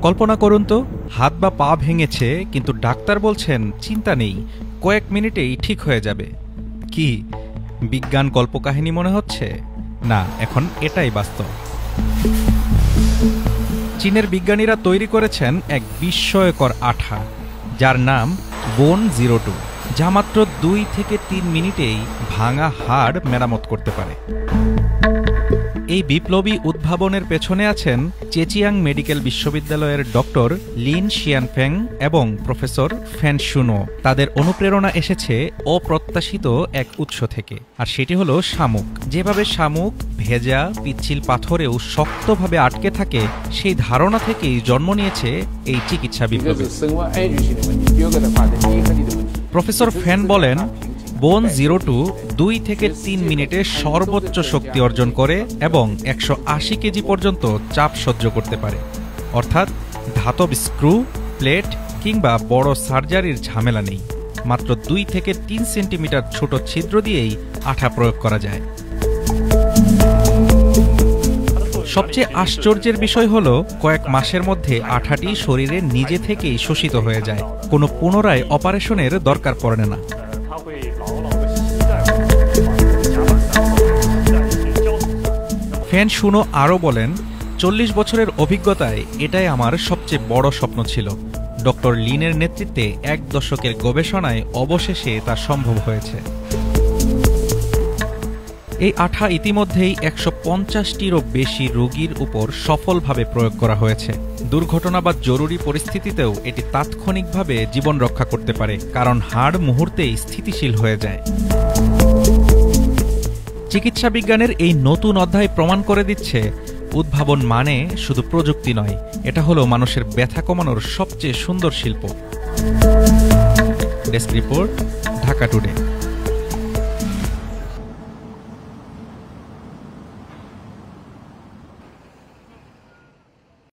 কল্পনা করুন তো, হাত বা পা ভেঙেছে, কিন্তু ডাক্তার বলছেন চিন্তা নেই, কয়েক মিনিটেই ঠিক হয়ে যাবে। কি বিজ্ঞান কল্পকাহিনী মনে হচ্ছে? না, এখন এটাই বাস্তব। চীনের বিজ্ঞানীরা তৈরি করেছেন এক বিস্ময়কর আঠা, যার নাম বোন 02, যা মাত্র 2 থেকে 3 মিনিটেই ভাঙা হাড় মেরামত করতে পারে। এই বিপ্লবী উদ্ভাবনের পেছনে আছেন চেচিয়াং মেডিকেল বিশ্ববিদ্যালয়ের ডক্টর লিন শিয়ানফেং এবং প্রফেসর ফ্যান শুনো। তাদের অনুপ্রেরণা এসেছে অপ্রত্যাশিত এক উৎস থেকে, আর সেটি হলো শামুক। যেভাবে শামুক ভেজা পিচ্ছিল পাথরেও শক্তভাবে আটকে থাকে, সেই ধারণা থেকেই জন্ম নিয়েছে এই চিকিৎসা বিপ্লব। প্রফেসর ফ্যান বলেন, বোন 02 2 থেকে 3 মিনিটে সর্বোচ্চ শক্তি অর্জন করে এবং 180 কেজি পর্যন্ত চাপ সহ্য করতে পারে। অর্থাৎ ধাতব স্ক্রু, প্লেট কিংবা বড় সার্জারির ঝামেলা নেই। মাত্র 2 থেকে 3 সেন্টিমিটার ছোট ছিদ্র দিয়েই আঠা প্রয়োগ করা যায়। সবচেয়ে আশ্চর্যের বিষয় হলো, কয়েক মাসের মধ্যে আঠাটি শরীরে নিজে থেকেই শোষিত হয়ে যায়। কোনো পুনরায় অপারেশনের দরকার পড়ে না। ফ্যান শুনো আরও বলেন, 40 বছরের অভিজ্ঞতায় এটাই আমার সবচেয়ে বড় স্বপ্ন ছিল। ডক্টর লিনের নেতৃত্বে 1 দশকের গবেষণায় অবশেষে তা সম্ভব হয়েছে। এই আঠা ইতিমধ্যেই 150টিরও বেশি রোগীর উপর সফলভাবে প্রয়োগ করা হয়েছে। দুর্ঘটনা বা জরুরি পরিস্থিতিতেও এটি তাৎক্ষণিকভাবে জীবন রক্ষা করতে পারে, কারণ হাড় মুহূর্তেই স্থিতিশীল হয়ে যায়। চিকিৎসা বিজ্ঞানের এই নতুন অধ্যায় প্রমাণ করে দিচ্ছে, উদ্ভাবন মানে শুধু প্রযুক্তি নয়, এটা হলো মানুষের ব্যথা কমানোর সবচেয়ে সুন্দর শিল্প। Desk report, Dhaka today.